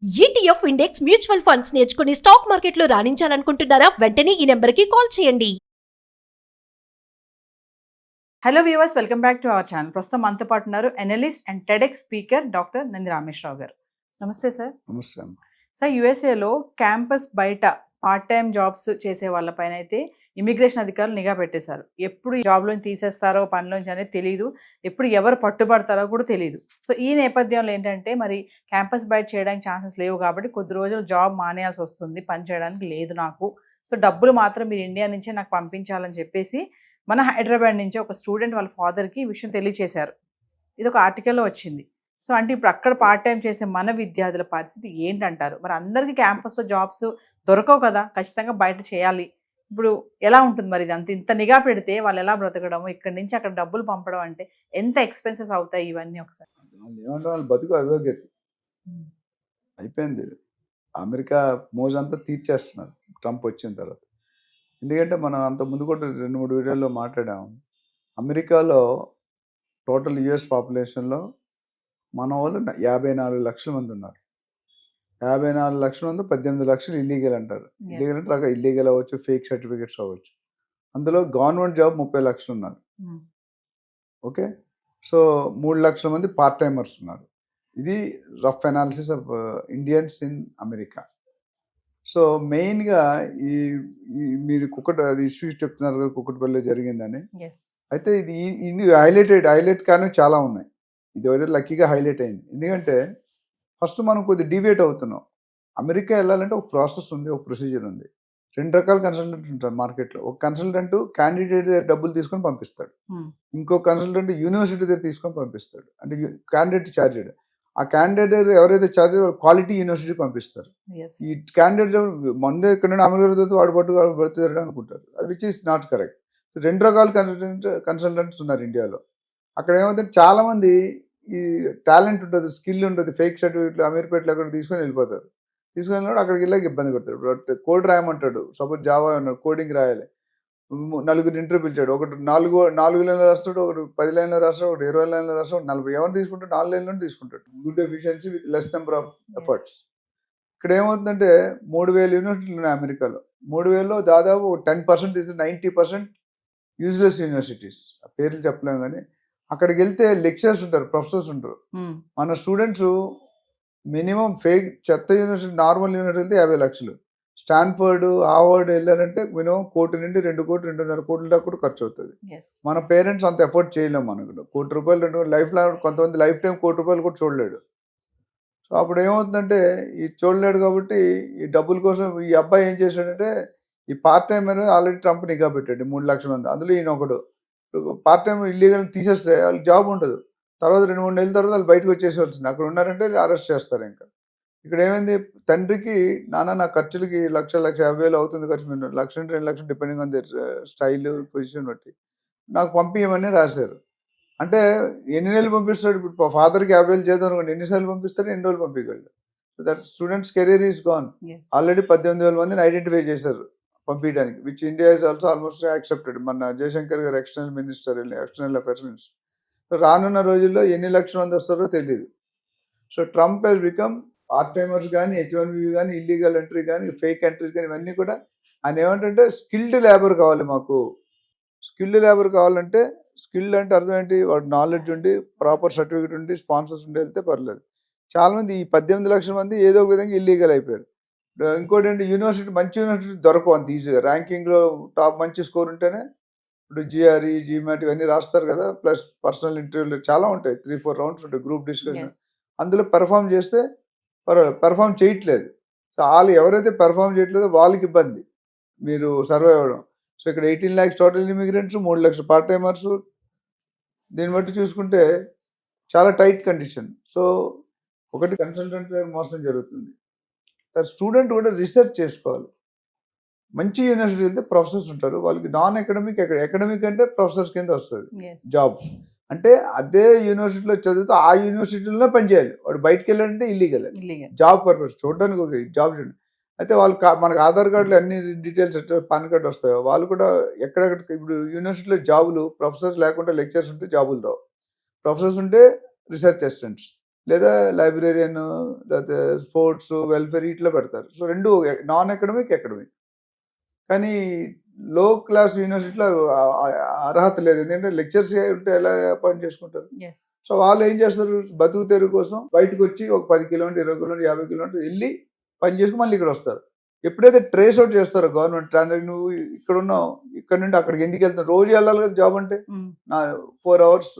ETF index mutual funds నేర్చుకుని stock మార్కెట్లో రాణించాలనుకుంటున్నారా? వెంటనే ఈ నెంబర్కి కాల్ చేయండి. Hello viewers, welcome back to our channel. ప్రస్తుతం మనతో పాటు ఉన్నారు analyst and TEDx speaker doctor Nandi Rameshwar Rao గారు. నమస్తే సార్. నమస్తే అమ్మ. సార్, యుఎస్ఏలో క్యాంపస్ బయట పార్ట్ టైం జాబ్స్ చేసే వాళ్ళపైన అయితే ఇమిగ్రేషన్ అధికారులు నిఘా పెట్టేశారు. ఎప్పుడు జాబ్లోంచి తీసేస్తారో పనిలోంచి అనేది తెలియదు, ఎప్పుడు ఎవరు పట్టుబడతారో కూడా తెలియదు. సో ఈ నేపథ్యంలో ఏంటంటే మరి క్యాంపస్ బయట చేయడానికి ఛాన్సెస్ లేవు కాబట్టి కొద్ది రోజులు జాబ్ మానేయాల్సి వస్తుంది, పని చేయడానికి లేదు నాకు. సో డబ్బులు మాత్రం మీరు ఇండియా నుంచే నాకు పంపించాలని చెప్పేసి మన హైదరాబాద్ నుంచి ఒక స్టూడెంట్ వాళ్ళ ఫాదర్కి ఈ విషయం తెలియచేశారు. ఇది ఒక ఆర్టికల్లో వచ్చింది. సో అంటే ఇప్పుడు అక్కడ పార్ట్ టైం చేసే మన విద్యార్థుల పరిస్థితి ఏంటంటారు? మరి అందరికీ క్యాంపస్లో జాబ్స్ దొరకవు కదా, ఖచ్చితంగా బయట చేయాలి. ఇప్పుడు ఎలా ఉంటుంది మరి? ఇది ఇంత నిఘా పెడితే వాళ్ళు ఎలా బ్రతకడము, ఇక్కడి నుంచి అక్కడ డబ్బులు పంపడం అంటే ఎంత ఎక్స్పెన్సెస్ అవుతాయి ఇవన్నీ ఒకసారి? వాళ్ళు ఏమంటారు, వాళ్ళు బతుకు అధోగతి అయిపోయింది. అమెరికా మోజంతా తీర్చేస్తున్నారు ట్రంప్ వచ్చిన తర్వాత. ఎందుకంటే మనం అంత ముందు కూడా 2-3 వీడియోల్లో మాట్లాడాము. అమెరికాలో టోటల్ యుఎస్ పాపులేషన్లో మన వాళ్ళు 54 లక్షల మంది ఉన్నారు. 54 లక్షల మంది 18 లక్షలు ఇల్లీగల్ అంటారు. ఇల్లీగల్ అంటే రక ఇల్లీగల్ అవ్వచ్చు, ఫేక్ సర్టిఫికేట్స్ అవ్వచ్చు. అందులో గవర్నమెంట్ జాబ్ 30 లక్షలు ఉన్నారు. ఓకే, సో 3 లక్షల మంది పార్ట్ టైమర్స్ ఉన్నారు. ఇది rough analysis of Indians in America. So మెయిన్గా ఈ మీరు అది ఇష్యూ చెప్తున్నారు కదా, కుక్కటిపల్లిలో జరిగిందని. అయితే ఇది హైలైట్ కానీ చాలా ఉన్నాయి. ఇది ఒకటి లక్కీగా హైలైట్ అయింది. ఎందుకంటే ఫస్ట్ మనం కొద్దిగా డివియేట్ అవుతున్నాం. అమెరికా వెళ్ళాలంటే ఒక ప్రాసెస్ ఉంది, ఒక ప్రొసీజర్ ఉంది. 2 రకాల కన్సల్టెంట్ ఉంటారు మార్కెట్లో. ఒక కన్సల్టెంట్ క్యాండిడేట్ దగ్గర డబ్బులు తీసుకొని పంపిస్తాడు, ఇంకో కన్సల్టెంట్ యూనివర్సిటీ దగ్గర తీసుకొని పంపిస్తాడు. అంటే క్యాండిడేట్ ఛార్జెడ్. ఆ క్యాండిడేట్ ఎవరైతే ఛార్జ్ క్వాలిటీ యూనివర్సిటీ పంపిస్తారు. ఈ క్యాండిడేట్ ముందే ఇక్కడ అమెరికా వాడు పడుతుంది అనుకుంటారు, అది విచ్ ఈస్ నాట్ కరెక్ట్. 2 రకాల కన్సల్టెంట్స్ ఉన్నారు ఇండియాలో. అక్కడ ఏమైతే చాలా మంది ఈ టాలెంట్ ఉంటుంది, స్కిల్ ఉంటుంది, ఫేక్ సర్టిఫికేట్లు అమీర్పేటలో అక్కడ తీసుకొని వెళ్ళిపోతారు. తీసుకొని వెళ్ళినప్పుడు అక్కడికి వెళ్ళాక ఇబ్బంది పెడతాడు. కోడ్ రాయమంటాడు, సపోజ్ జావా అన్నాడు, కోడింగ్ రాయాలి. 4 ఇంటర్వ్యూ పిలిచాడు. ఒకటి 4 లైన్లు రాస్తాడు, ఒకటి 10 లైన్లు రాస్తాడు, ఒకటి 20 లైన్లు రాస్తాడు, 40. ఎవరు తీసుకుంటాడు? 4 లైన్లను తీసుకుంటాడు. Good efficiency with less number of efforts. ఇక్కడ ఏమవుతుందంటే 3000 యూనివర్సిటీలు ఉన్నాయి అమెరికాలో. 3000లో దాదాపు 10% తీసి 90% యూజ్లెస్ యూనివర్సిటీస్. ఆ పేర్లు చెప్పలేము కానీ అక్కడికి వెళ్తే లెక్చరర్స్ ఉంటారు, ప్రొఫెసర్స్ ఉంటారు. మన స్టూడెంట్స్ మినిమం ఫేక్ చెత్త యూనివర్సిటీ, నార్మల్ యూనివర్సిటీ వెళ్తే 50 లక్షలు. స్టాన్ఫర్డ్, హార్వర్డ్ వెళ్ళారంటే మినిమం 1 కోటి నుండి 2 కోట్లు 2.5 కోట్ల దాకా కూడా ఖర్చు అవుతుంది. మన పేరెంట్స్ అంత ఎఫర్ట్ చేయలేము. మనకు 1 కోటి రూపాయలు 2 కోట్లు లైఫ్ లాంగ్, కొంతమంది లైఫ్ టైం 1 కోటి రూపాయలు కూడా చూడలేడు. సో అప్పుడు ఏమవుతుందంటే ఈ చూడలేడు కాబట్టి ఈ డబ్బుల కోసం ఈ అబ్బాయి ఏం చేశాడంటే ఈ పార్ట్ టైం అనేది ఆల్రెడీ ట్రంప్ నిఘా పెట్టాడు 3 లక్షల మంది. అందులో ఈయన ఒకడు. పార్ట్ టైం ఇల్లీగల్ తీసేస్తే వాళ్ళకి జాబ్ ఉండదు. తర్వాత 2-3 నెలల తర్వాత వాళ్ళు బయటకు వచ్చేసేవాల్సింది. అక్కడ ఉన్నారంటే అరెస్ట్ చేస్తారు. ఇంకా ఇక్కడ ఏమైంది, తండ్రికి నా ఖర్చులకి 1,50,000 అవుతుంది ఖర్చు, 1,00,000 2 లక్షలు depending on their style position బట్టి నాకు పంపించమని రాశారు. అంటే ఎన్ని నెలలు పంపిస్తాడు? ఇప్పుడు ఫాదర్కి 50,000 చేద్దాం అనుకోండి, ఎన్నిసార్లు పంపిస్తాడు, ఎన్ని రోజులు పంపించగలడు? So that students career is gone. Already 18,000 మందిని ఐడెంటిఫై చేశారు పంపించడానికి, which India is also almost accepted. మన Jaishankar garu external minister, external affairs minister. రానున్న రోజుల్లో ఎన్ని లక్షల మంది వస్తారో తెలియదు. So Trump he's become part timers కానీ, H1B కానీ, ఇల్లీగల్ ఎంట్రీ కానీ, ఫేక్ ఎంట్రీస్ కానీ, ఇవన్నీ కూడా ఆయన ఏమంటే స్కిల్డ్ లేబర్ కావాలి మాకు. స్కిల్డ్ లేబర్ కావాలంటే, స్కిల్డ్ అంటే అర్థం ఏంటి? వాడు నాలెడ్జ్ ఉండి, ప్రాపర్ సర్టిఫికేట్ ఉండి, స్పాన్సర్స్ ఉండి వెళ్తే పర్లేదు. చాలామంది ఈ 18 లక్షల మంది ఏదో ఒక విధంగా ఇల్లీగల్ అయిపోయారు. ఇంకోటి ఏంటి, మంచి యూనివర్సిటీ దొరకవు అంత ఈజీగా. ర్యాంకింగ్లో టాప్ మంచి స్కోర్ ఉంటేనే ఇప్పుడు GRE, GMAT ఇవన్నీ రాస్తారు కదా, ప్లస్ పర్సనల్ ఇంటర్వ్యూలు చాలా ఉంటాయి, 3-4 రౌండ్స్ ఉంటాయి, గ్రూప్ డిస్కషన్. అందులో పెర్ఫామ్ చేస్తే పర్వాలేదు. పెర్ఫామ్ చేయట్లేదు. సో వాళ్ళు ఎవరైతే పెర్ఫామ్ చేయట్లేదో వాళ్ళకి ఇబ్బంది మీరు సర్వైవ్ అవ్వడం. సో ఇక్కడ 18 lakhs టోటల్ ఇమిగ్రెంట్స్, 3 లక్షల పార్ట్ టైమర్స్. దీన్ని బట్టి చూసుకుంటే చాలా టైట్ కండిషన్. సో ఒకటి కన్సల్టెంట్ మోసం జరుగుతుంది. స్టూడెంట్ కూడా రీసెర్చ్ చేసుకోవాలి. మంచి యూనివర్సిటీ వెళ్తే ప్రొఫెసర్స్ ఉంటారు, వాళ్ళకి నాన్ అకాడమిక్, అకాడమిక్ అంటే ప్రొఫెసర్స్ కింద వస్తుంది జాబ్స్. అంటే అదే యూనివర్సిటీలో చదివితే ఆ యూనివర్సిటీలోనే పనిచేయాలి. వాడు బయటకు వెళ్ళాలంటే ఇల్లీగల్ జాబ్ పర్పస్ చూడడానికి ఒక జాబ్ చూడండి. అయితే వాళ్ళు మనకు ఆధార్ కార్డులో అన్ని డీటెయిల్స్ పాన్ కార్డు వస్తాయో వాళ్ళు కూడా ఎక్కడెక్కడ. ఇప్పుడు యూనివర్సిటీలో జాబులు ప్రొఫెసర్స్ లేకుండా లెక్చర్స్ ఉంటే జాబులు రావు, ప్రొఫెసర్స్ ఉంటే రీసెర్చ్ అసిస్టెంట్స్. లేదా లైబ్రేరియన్, లేకపోతే స్పోర్ట్స్, వెల్ఫేర్ ఇట్లా పెడతారు. సో రెండు నాన్ అకాడమిక్, అకాడమిక్. కానీ లో క్లాస్ యూనివర్సిటీలో అర్హత లేదు. ఎందుకంటే లెక్చర్స్ ఉంటే ఎలా అపాయింట్ చేసుకుంటారు? సో వాళ్ళు ఏం చేస్తారు, బతుకు తెరువు కోసం బయటకు వచ్చి ఒక 10 కిలోమీటర్, 20 కిలోమీటర్, 50 కిలోమీటర్ వెళ్ళి పని చేసుకుని మళ్ళీ ఇక్కడ వస్తారు. ఎప్పుడైతే ట్రేస్ అవుట్ చేస్తారో గవర్నమెంట్, నువ్వు ఇక్కడ ఉన్నావు, ఇక్కడ నుండి అక్కడికి ఎందుకు వెళ్తావు, రోజు వెళ్ళాలి కదా జాబ్ అంటే, నా 4 అవర్స్,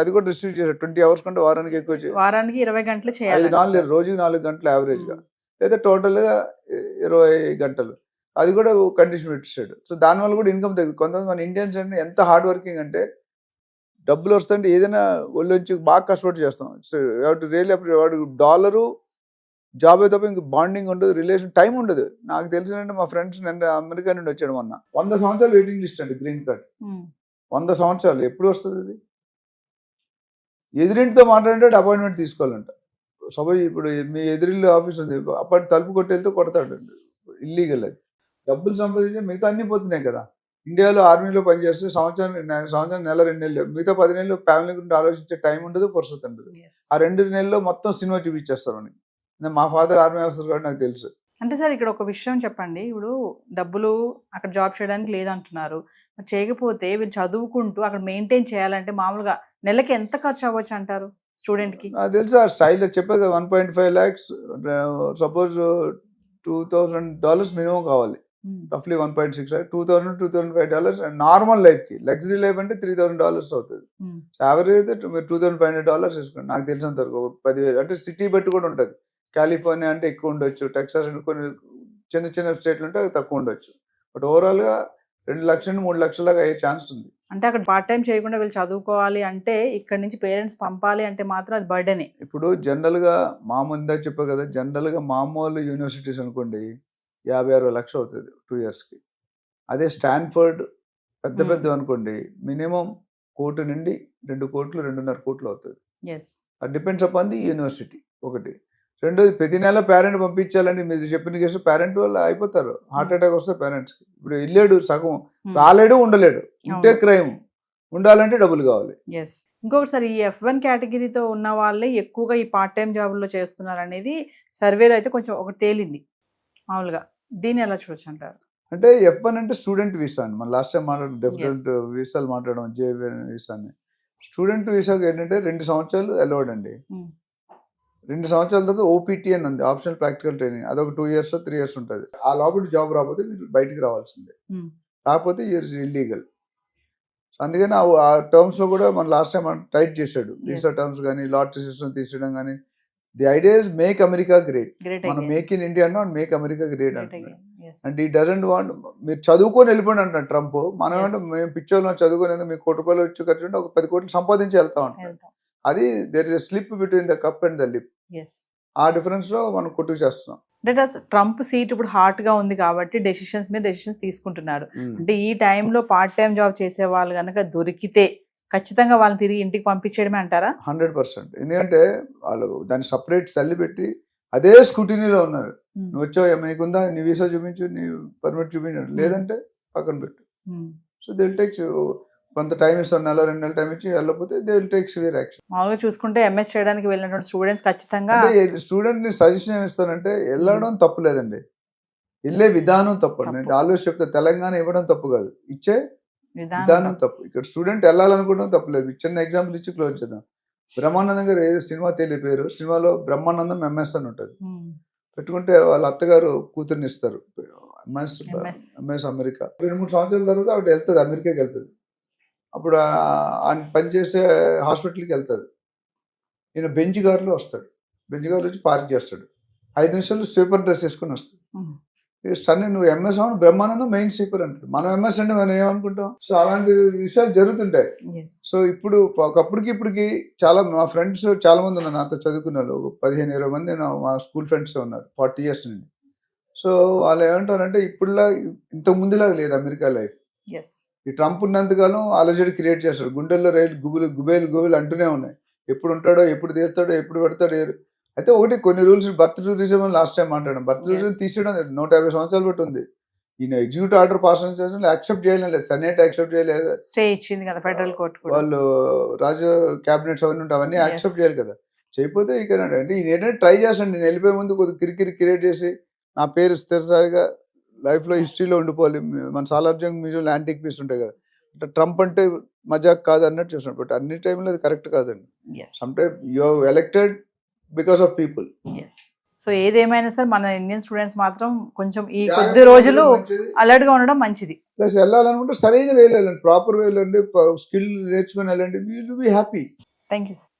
అది కూడా రిస్ట్రిక్ట్ చేశారు. 20 అవర్స్ కంటే వారానికి ఎక్కువ, వారానికి 20 గంటలు చేయాలి, రోజుకి 4 గంటలు యావరేజ్ గా, లేదా టోటల్ గా 20 గంటలు. అది కూడా కండిషన్ పెట్టాడు. సో దానివల్ల కూడా ఇన్కమ్ తగ్గు. కొంతమంది మన ఇండియన్స్ అంటే ఎంత హార్డ్ వర్కింగ్ అంటే, డబ్బులు వస్తుంటే ఏదైనా ఒళ్ళొంచి బాగా కష్టపడి చేస్తాం. సో రియల్లీ వాడు డాలరు జాబ్ అయితే తప్ప ఇంక బాండింగ్ ఉండదు, రిలేషన్, టైం ఉండదు. నాకు తెలిసినంటే మా ఫ్రెండ్స్ నిన్న అమెరికా నుండి వచ్చాడు మొన్న, 100 సంవత్సరాలు వెయిటింగ్ లిస్ట్ అండి గ్రీన్ కార్డ్. 100 సంవత్సరాలు ఎప్పుడు వస్తుంది అది? ఎదురింటితో మాట్లాడితే అపాయింట్మెంట్ తీసుకోవాలంట. సపోజ్ ఇప్పుడు మీ ఎదురిల్లు ఆఫీస్ ఉంది, అప్పటి తలుపు కొట్టి వెళ్తే కొడతాడు, ఇల్లీగల్. అది డబ్బులు సంపాదించి మిగతా అన్ని పోతున్నాయి కదా. ఇండియాలో ఆర్మీలో పనిచేస్తే సంవత్సరం నెల 2 నెలలు, మిగతా 10 నెలలు ఫ్యామిలీ గురించి ఆలోచించే టైం ఉండదు, ఫుర్సత్ ఉండదు. ఆ 2 నెలల్లో మొత్తం సినిమా చూపించేస్తారు అని. మా ఫాదర్ ఆర్మీ ఆఫీసర్ కాబట్టి నాకు తెలుసు. అంటే సార్ ఇక్కడ ఒక విషయం చెప్పండి, ఇప్పుడు డబ్బులు అక్కడ జాబ్ చేయడానికి లేదంటున్నారు, మరి చేయకపోతే వీళ్ళు చదువుకుంటూ అక్కడ మెయింటైన్ చేయాలంటే మామూలుగా నెలకి ఎంత ఖర్చు అవ్వచ్చు అంటారు స్టూడెంట్ కి? నాకు తెలుసు ఆ స్టైల్ చెప్పారు కదా, 1.5 lakhs, సపోజ్ $2,000 మినిమం కావాలి, రఫ్లీ 1.6 lakh, $2,000-$2,500. అండ్ నార్మల్ లైఫ్ కి, లగ్జరీ లైఫ్ అంటే $3,000 అవుతుంది. యావరేజ్ అయితే $2,500 వేసుకోండి. నాకు తెలిసినంత వరకు 10,000, అంటే సిటీ బట్టి కూడా ఉంటుంది. కాలిఫోర్నియా అంటే ఎక్కువ ఉండొచ్చు, టెక్సాస్ అంటే కొన్ని చిన్న చిన్న స్టేట్లు ఉంటే తక్కువ ఉండొచ్చు. బట్ ఓవరాల్ గా 2 లక్షల నుండి 3 లక్షల దాకా అయ్యే ఛాన్స్ ఉంది. అంటే అక్కడ పార్ట్ టైం చేయకుండా వీళ్ళు చదువుకోవాలి అంటే, ఇక్కడ నుంచి పేరెంట్స్ పంపాలి అంటే మాత్రం అది బర్డెనే. ఇప్పుడు జనరల్ గా మామూలుగా చెప్పా కదా, జనరల్ గా మామూలు యూనివర్సిటీస్ అనుకోండి 50-60 లక్షలు అవుతుంది 2 years కి. అదే స్టాన్ఫర్డ్ పెద్ద అనుకోండి మినిమం 1 కోటి నుండి 2 కోట్లు, 2.5 కోట్లు అవుతుంది. అది డిపెండ్స్ అపాన్ ది యూనివర్సిటీ. ఒకటి. రెండోది, ప్రతి నెల పేరెంట్ పంపించాలంటే మీరు చెప్పిన కేసు పేరెంట్ వాళ్ళు అయిపోతారు, హార్ట్ అటాక్ వస్తే పేరెంట్స్ కి. ఇప్పుడు వెళ్ళాడు సగం, రాలేడు, ఉండలేడు, ఉంటే క్రైమ్, ఉండాలంటే డబ్బులు కావాలి. ఇంకొకటి సార్, ఈ F1 కేటగిరీతో ఉన్న వాళ్ళే ఎక్కువగా ఈ పార్ట్ టైం జాబుల్లో చేస్తున్నారు అనేది సర్వేలో అయితే కొంచెం ఒకటి తేలింది మామూలుగా. దీన్ని ఎలా చూడొచ్చు అంటారు? అంటే F1 అంటే స్టూడెంట్ వీసా అండి. మనం లాస్ట్ టైం మాట్లాడడం డిఫరెంట్ వీసాలు మాట్లాడడం, JV వీసాని. స్టూడెంట్ వీసాకి ఏంటంటే 2 సంవత్సరాలు అలౌడ్ అండి. 2 సంవత్సరాల తర్వాత OPT అని ఉంది, ఆప్షనల్ ప్రాక్టికల్ ట్రైనింగ్. అదొక 2 years 3 years ఉంటుంది. ఆ లోపల జాబ్ రాకపోతే మీరు బయటికి రావాల్సిందే, రాకపోతే ఇల్లీగల్. అందుకని ఆ టర్మ్స్ లో కూడా మన లాస్ట్ టైం టైట్ చేశాడు వీసా టర్మ్స్ కానీ, లాటరీ సిస్టమ్ తీసేయడం కానీ. The idea is make America great. మనం మేక్ ఇన్ ఇండియా అన్నా మేక్ అమెరికా గ్రేట్ అంటున్నాడు. అండ్ ఈ డజంట్ వాంట్ మీరు చదువుకొని వెళ్ళిపోండి అంటున్నాడు ట్రంప్. మనం అంటే మేము పిక్చర్లో చదువుకునేది మీకు ₹1 కోటి వచ్చి ఖర్చు ఉంటే ఒక 10 కోట్లు సంపాదించి వెళ్తా ఉంటాం. అది there is a slip between the cup and the lip. ఆ డిఫరెన్స్ లో మనం కొట్టుకు చేస్తున్నాం. అంటే ట్రంప్ సీట్ ఇప్పుడు హాట్ గా ఉంది కాబట్టి డెసిషన్స్ మీద డెసిషన్స్ తీసుకుంటున్నారు. అంటే ఈ టైంలో పార్ట్ టైం జాబ్ చేసే వాళ్ళు కనుక దొరికితే ఖచ్చితంగా వాళ్ళని తిరిగి ఇంటికి పంపించేయడమే అంటారా? 100%. ఎందుకంటే వాళ్ళు దాన్ని సపరేట్ సెల్ పెట్టి అదే స్క్రూటినీలో ఉన్నారు. నువ్వు వచ్చావు, నీకుందా, నీ వీసా చూపించు, నీ పర్మిట్ చూపించు, లేదంటే పక్కన పెట్టు. సో దే విల్ టేక్ కొంత టైం ఇస్తాను, 1-2 నెలలు టైం ఇచ్చి వెళ్ళకపోతే they will take severe action. మామూలుగా చూసుకుంటే ఎంఎస్ చేయడానికి వెళ్ళినటువంటి స్టూడెంట్స్ ఖచ్చితంగా స్టూడెంట్ ని సజెషన్ ఏమి ఇస్తానంటే, వెళ్ళడం తప్పు లేదండి, వెళ్ళే విధానం తప్పు. నేను ఆలోచన చెప్తా, తెలంగాణ ఇవ్వడం తప్పు కాదు, ఇచ్చే విధానం తప్పు. ఇక్కడ స్టూడెంట్ వెళ్ళాలనుకోవడం తప్పులేదు. చిన్న ఎగ్జాంపుల్ ఇచ్చి క్లోజ్ చేద్దాం. బ్రహ్మానందం గారు ఏదో సినిమా తెలియపోయారు, సినిమాలో బ్రహ్మానందం MS అని ఉంటుంది. పెట్టుకుంటే వాళ్ళ అత్తగారు కూతుర్ని ఇస్తారు, MS అమెరికా. 2-3 సంవత్సరాల తర్వాత ఆవిడ వెళ్తుంది, అమెరికాకి వెళ్తుంది. అప్పుడు ఆయన పనిచేసే హాస్పిటల్కి వెళ్తుంది. ఈయన బెంచ్ కారులో వస్తాడు, బెంచ్ కారులో వచ్చి పార్క్ చేస్తాడు. 5 నిమిషాలు స్వీపర్ డ్రెస్ వేసుకొని వస్తాడు. సన్నీ నువ్వు MS అవును, బ్రహ్మానందం మెయిన్ స్వీపర్ అంటాడు. మనం MS అంటే మనం ఏమనుకుంటాం? సో అలాంటి విషయాలు జరుగుతుంటాయి. సో ఇప్పుడు ఇప్పటికి చాలా మా ఫ్రెండ్స్ చాలా మంది ఉన్నారు నాతో చదువుకున్నారు, 15-20 మంది మా స్కూల్ ఫ్రెండ్స్ ఉన్నారు 40 years నుండి. సో వాళ్ళు ఏమంటారంటే, ఇప్పుడులా ఇంతకు ముందులాగా లేదు అమెరికా లైఫ్. ఈ ట్రంప్ ఉన్నంతకాలం అలజడి క్రియేట్ చేస్తాడు, గుండెల్లో రైలు గుబేలు అంటూనే ఉన్నాయి. ఎప్పుడు ఉంటాడో, ఎప్పుడు తీస్తాడో, ఎప్పుడు పెడతాడో. అయితే ఒకటి, కొన్ని రూల్స్, బర్త్ టూరిజం అని లాస్ట్ టైం మాట్లాడాం. బర్త్ టూరిజం తీసేయడం 150 సంవత్సరాలు బట్టి ఉంది. ఈయన ఎగ్జిక్యూటివ్ ఆర్డర్ పాస్ యాక్సెప్ట్ చేయలేదు, సెనేట్ యాక్సెప్ట్ చేయలేదు, స్టే ఇచ్చింది కదా ఫెడరల్ కోర్ట్, వాళ్ళు రాజ క్యాబినెట్స్ అవన్నీ ఉంటాయి, అవన్నీ యాక్సెప్ట్ చేయాలి కదా. చేయకపోతే ఇక అంటే ఇది ఏంటంటే ట్రై చేస్తాను, నేను వెళ్ళిపోయే ముందు కొద్దిగా కిరికిరి క్రియేట్ చేసి నా పేరు స్థిరసారిగా లైఫ్లో హిస్టరీలో ఉండిపోవాలి. మన సాలార్జంగ్ మ్యూజియంలో యాంటిక్ పీస్ ఉంటాయి కదా, అంటే ట్రంప్ అంటే మజాక్ కాదు అన్నట్టు చేస్తున్నాడు. బట్ అన్ని టైంలో అది కరెక్ట్ కాదండి. Some time you are elected because of people. So ఏదేమైనా సరే మన ఇండియన్ స్టూడెంట్స్ మాత్రం కొంచెం ఈ కొద్ది రోజులు అలర్ట్ గా ఉండడం మంచిది. ప్లస్ వెళ్ళాలనుకుంటే సరైన వేలో వెళ్ళండి, ప్రాపర్ వేలో వెళ్ళండి, స్కిల్ నేర్చుకుని వెళ్ళండి, you will be happy. Thank you sir.